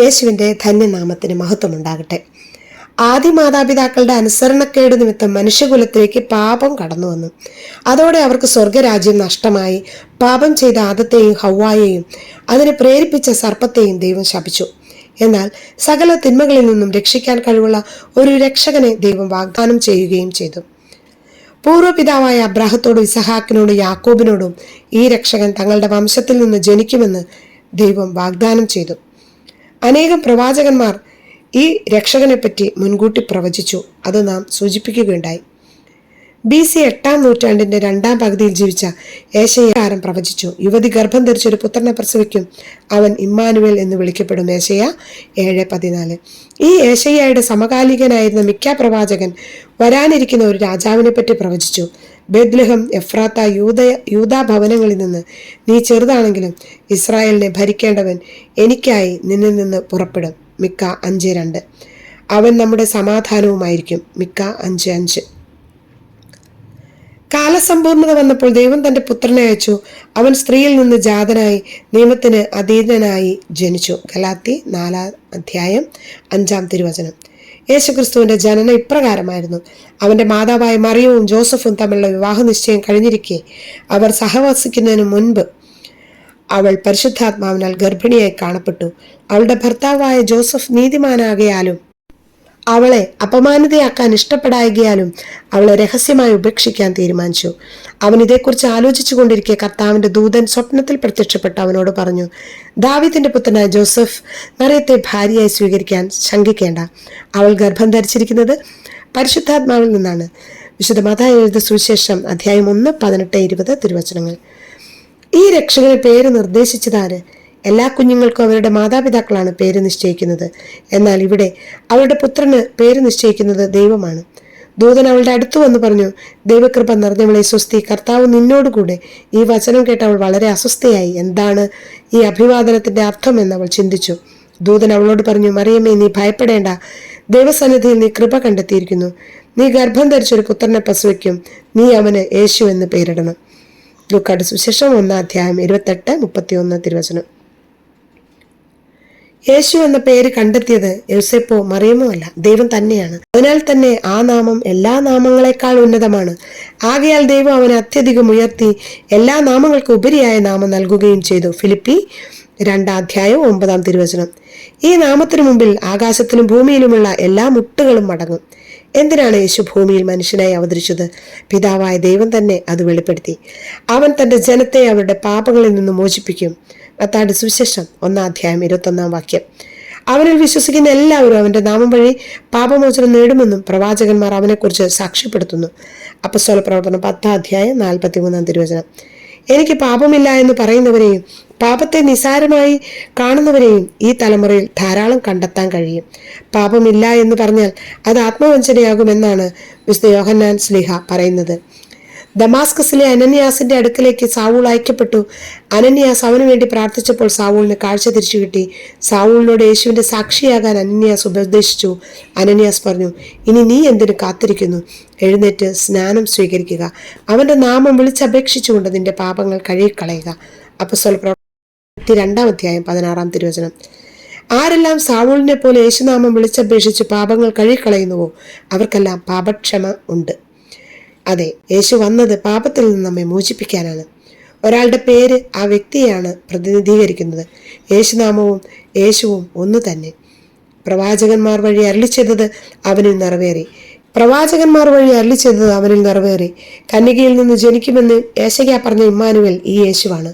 യേശുവിൻ്റെ ധന്യനാമത്തിന് മഹത്വമുണ്ടാകട്ടെ. ആദി മാതാപിതാക്കളുടെ അനുസരണക്കേട് നിമിത്തം മനുഷ്യകുലത്തിലേക്ക് പാപം കടന്നു വന്നു. അതോടെ അവർക്ക് സ്വർഗരാജ്യം നഷ്ടമായി. പാപം ചെയ്ത ആദത്തെയും ഹവ്വായെയും അതിനെ പ്രേരിപ്പിച്ച സർപ്പത്തെയും ദൈവം ശപിച്ചു. എന്നാൽ സകല തിന്മകളിൽ നിന്നും രക്ഷിക്കാൻ കഴിവുള്ള ഒരു രക്ഷകനെ ദൈവം വാഗ്ദാനം ചെയ്യുകയും ചെയ്തു. പൂർവ്വപിതാവായ അബ്രാഹത്തോടും ഇസഹാക്കിനോടും യാക്കോബിനോടും ഈ രക്ഷകൻ തങ്ങളുടെ വംശത്തിൽ നിന്ന് ജനിക്കുമെന്ന് ദൈവം വാഗ്ദാനം ചെയ്തു. അനേകം പ്രവാചകന്മാർ ഈ രക്ഷകനെ പറ്റി മുൻകൂട്ടി പ്രവചിച്ചു. അത് നാം സൂചിപ്പിക്കുകയുണ്ടായി. BC 8-ാം നൂറ്റാണ്ടിന്റെ 2-ാം പകുതിയിൽ ജീവിച്ച ഏശയ്യാകാരം പ്രവചിച്ചു. യുവതി ഗർഭം ധരിച്ചൊരു പുത്രനെ പ്രസവിക്കും, അവൻ ഇമ്മാനുവേൽ എന്ന് വിളിക്കപ്പെടും. ഏശയ്യ 7:14. ഈ ഏശയ്യയുടെ സമകാലികനായിരുന്ന മിക്ക പ്രവാചകൻ വരാനിരിക്കുന്ന ഒരു രാജാവിനെ പറ്റി പ്രവചിച്ചു. ബേത്ലഹം എഫ്രാത്ത യൂദാ ഭവനങ്ങളിൽ നിന്ന് നീ ചെറുതാണെങ്കിലും ഇസ്രായേലിനെ ഭരിക്കേണ്ടവൻ എനിക്കായി നിന്നിൽ നിന്ന് പുറപ്പെടും. മിക്ക 5:2. അവൻ നമ്മുടെ സമാധാനവുമായിരിക്കും. മിക്ക 5:5. കാലസമ്പൂർണത വന്നപ്പോൾ ദൈവം തന്റെ പുത്രനെ അയച്ചു. അവൻ സ്ത്രീയിൽ നിന്ന് ജാതനായി നിയമത്തിന് അധീനനായി ജനിച്ചു. ഗലാത്തി 4-ാം 5-ാം തിരുവചനം. യേശുക്രിസ്തുവിന്റെ ജനനം ഇപ്രകാരമായിരുന്നു. അവന്റെ മാതാവായ മറിയവും ജോസഫും തമ്മിലുള്ള വിവാഹ നിശ്ചയം കഴിഞ്ഞിരിക്കെ അവർ സഹവസിക്കുന്നതിന് മുൻപ് അവൾ പരിശുദ്ധാത്മാവിനാൽ ഗർഭിണിയായി കാണപ്പെട്ടു. അവളുടെ ഭർത്താവായ ജോസഫ് നീതിമാനാകയാലും അവളെ അപമാനിതയാക്കാൻ ഇഷ്ടപ്പെടായകയാലും അവളെ രഹസ്യമായി ഉപേക്ഷിക്കാൻ തീരുമാനിച്ചു. അവൻ ഇതേക്കുറിച്ച് ആലോചിച്ചു കൊണ്ടിരിക്കെ കർത്താവിന്റെ ദൂതൻ സ്വപ്നത്തിൽ പ്രത്യക്ഷപ്പെട്ട് അവനോട് പറഞ്ഞു, ദാവീദിന്റെ പുത്രനായ ജോസഫ്, മറിയത്തെ ഭാര്യയായി സ്വീകരിക്കാൻ ശങ്കിക്കേണ്ട. അവൾ ഗർഭം ധരിച്ചിരിക്കുന്നത് പരിശുദ്ധാത്മാവിൽ നിന്നാണ്. വിശുദ്ധ മത്തായി എഴുതിയ സുവിശേഷം 1:18-20 തിരുവചനങ്ങൾ. ഈ രക്ഷകന് പേര് നിർദ്ദേശിച്ചതാര്? എല്ലാ കുഞ്ഞുങ്ങൾക്കും അവരുടെ മാതാപിതാക്കളാണ് പേര് നിശ്ചയിക്കുന്നത്. എന്നാൽ ഇവിടെ അവളുടെ പുത്രന് പേര് നിശ്ചയിക്കുന്നത് ദൈവമാണ്. ദൂതൻ അവളുടെ അടുത്തു വന്ന് പറഞ്ഞു, ദൈവകൃപ നിറഞ്ഞവളെ സ്വസ്തി, കർത്താവ് നിന്നോടുകൂടെ. ഈ വചനം കേട്ട് അവൾ വളരെ അസ്വസ്ഥയായി. എന്താണ് ഈ അഭിവാദനത്തിന്റെ അർത്ഥം എന്ന് അവൾ ചിന്തിച്ചു. ദൂതൻ അവളോട് പറഞ്ഞു, മറിയമേ, നീ ഭയപ്പെടേണ്ട. ദൈവസന്നിധിയിൽ നീ കൃപ കണ്ടെത്തിയിരിക്കുന്നു. നീ ഗർഭം ധരിച്ചൊരു പുത്രനെ പ്രസവിക്കും. നീ അവന് യേശു എന്ന് പേരിടണം. ലൂക്കായുടെ സുവിശേഷം 1:28-31 തിരുവചനം. യേശു എന്ന പേര് കണ്ടെത്തിയത് യോസേപ്പോ മറിയമോ അല്ല, ദൈവം തന്നെയാണ്. അതിനാൽ തന്നെ ആ നാമം എല്ലാ നാമങ്ങളെക്കാൾ ഉന്നതമാണ്. ആകയാൽ ദൈവം അവനെ അത്യധികം ഉയർത്തി എല്ലാ നാമങ്ങൾക്കും ഉപരിയായ നാമം നൽകുകയും ചെയ്തു. ഫിലിപ്പി 2:9 തിരുവചനം. ഈ നാമത്തിനു മുമ്പിൽ ആകാശത്തിലും ഭൂമിയിലുമുള്ള എല്ലാ മുട്ടുകളും മടങ്ങും. എന്തിനാണ് യേശു ഭൂമിയിൽ മനുഷ്യനായി അവതരിച്ചത്? പിതാവായ ദൈവം തന്നെ അത് വെളിപ്പെടുത്തി. അവൻ തന്റെ ജനത്തെ അവരുടെ പാപങ്ങളിൽ നിന്ന് മോചിപ്പിക്കും. മത്തായിയുടെ സുവിശേഷം 1:21 അവനിൽ വിശ്വസിക്കുന്ന എല്ലാവരും അവന്റെ നാമം വഴി പാപമോചനം നേടുമെന്നും പ്രവാചകന്മാർ അവനെക്കുറിച്ച് സാക്ഷ്യപ്പെടുത്തുന്നു. അപ്പോസ്തല പ്രവർത്തനം 10:43 തിരുവചനം. എനിക്ക് പാപമില്ല എന്ന് പറയുന്നവരെയും പാപത്തെ നിസാരമായി കാണുന്നവരെയും ഈ തലമുറയിൽ ധാരാളം കണ്ടെത്താൻ കഴിയും. പാപമില്ല എന്ന് പറഞ്ഞാൽ അത് ആത്മവഞ്ചനയാകുമെന്നാണ് വിശുദ്ധ യോഹന്നാൻ ശ്ലീഹ പറയുന്നത്. ദമാസ്കസിലെ അനന്യാസിന്റെ അടുക്കലേക്ക് സാവൂൾ അയക്കപ്പെട്ടു. അനന്യാസ് അവനു വേണ്ടി പ്രാർത്ഥിച്ചപ്പോൾ സാവൂളിന് കാഴ്ച തിരിച്ചു കിട്ടി. സാവൂളിനോട് യേശുവിന്റെ സാക്ഷിയാകാൻ അനന്യാസ് ഉപദേശിച്ചു. അനന്യാസ് പറഞ്ഞു, ഇനി നീ എന്തിനു കാത്തിരിക്കുന്നു? എഴുന്നേറ്റ് സ്നാനം സ്വീകരിക്കുക. അവന്റെ നാമം വിളിച്ചപേക്ഷിച്ചുകൊണ്ട് നിന്റെ പാപങ്ങൾ കഴുകിക്കളയുക. അപ്പോസ്തല പ്രവർത്തനം 2:16 തിരുവചനം. ആരെല്ലാം സാവൂളിനെ പോലെ യേശുനാമം വിളിച്ചപേക്ഷിച്ച് പാപങ്ങൾ കഴുകിക്കളയുന്നുവോ അവർക്കെല്ലാം പാപക്ഷമ ഉണ്ട്. അതെ, യേശു വന്നത് പാപത്തിൽ നിന്ന് നമ്മെ മോചിപ്പിക്കാനാണ്. ഒരാളുടെ പേര് ആ വ്യക്തിയെയാണ് പ്രതിനിധീകരിക്കുന്നത്. യേശുനാമവും യേശുവും ഒന്നു തന്നെ. പ്രവാചകന്മാർ വഴി അരുളിച്ചെയ്തത് അവനിൽ നിറവേറി. കന്യകയിൽ നിന്ന് ജനിക്കുമെന്ന് ഏശയ്യാ പറഞ്ഞ ഇമ്മാനുവേൽ ഈ യേശുവാണ്.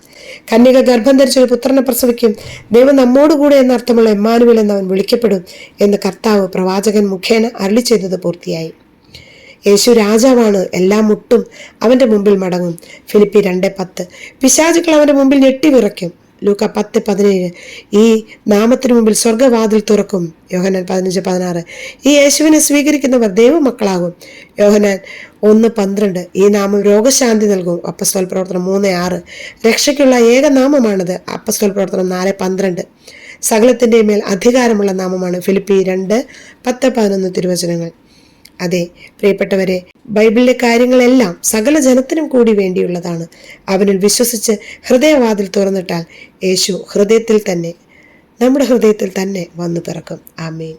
കന്യക ഗർഭം ധരിച്ചൊരു പുത്രനെ പ്രസവിക്കും, ദൈവം നമ്മോടുകൂടെ എന്നർത്ഥമുള്ള ഇമ്മാനുവേൽ എന്ന് അവൻ വിളിക്കപ്പെടും എന്ന് കർത്താവ് പ്രവാചകൻ മുഖേന അരുളിച്ചെയ്തത് പൂർത്തിയായി. യേശു രാജാവാണ്. എല്ലാ മുട്ടും അവന്റെ മുമ്പിൽ മടങ്ങും. ഫിലിപ്പി 2:10. പിശാചുക്കൾ അവന്റെ മുമ്പിൽ ഞെട്ടിവിറയ്ക്കും. ലൂക്ക 10:17. ഈ നാമത്തിനു മുമ്പിൽ സ്വർഗവാതിൽ തുറക്കും. യോഹന്നാൻ 15:16. ഈ യേശുവിനെ സ്വീകരിക്കുന്നവർ ദൈവമക്കളാകും. യോഹന്നാൻ 1:12. ഈ നാമം രോഗശാന്തി നൽകും. അപ്പോസ്തല പ്രവർത്തനം 3:6. രക്ഷയ്ക്കുള്ള ഏക നാമമാണത്. അപ്പോസ്തല പ്രവർത്തനം 4:12. സകലത്തിന്റെ മേൽ അധികാരമുള്ള നാമമാണ്. ഫിലിപ്പി 2:10-11 തിരുവചനങ്ങൾ. അതെ പ്രിയപ്പെട്ടവരെ, ബൈബിളിലെ കാര്യങ്ങളെല്ലാം സകല ജനത്തിനും കൂടി വേണ്ടിയുള്ളതാണ്. അവനിൽ വിശ്വസിച്ച് ഹൃദയവാതിൽ തുറന്നിട്ടാൽ യേശു ഹൃദയത്തിൽ തന്നെ നമ്മുടെ ഹൃദയത്തിൽ തന്നെ വന്നു പിറക്കും. ആമേൻ.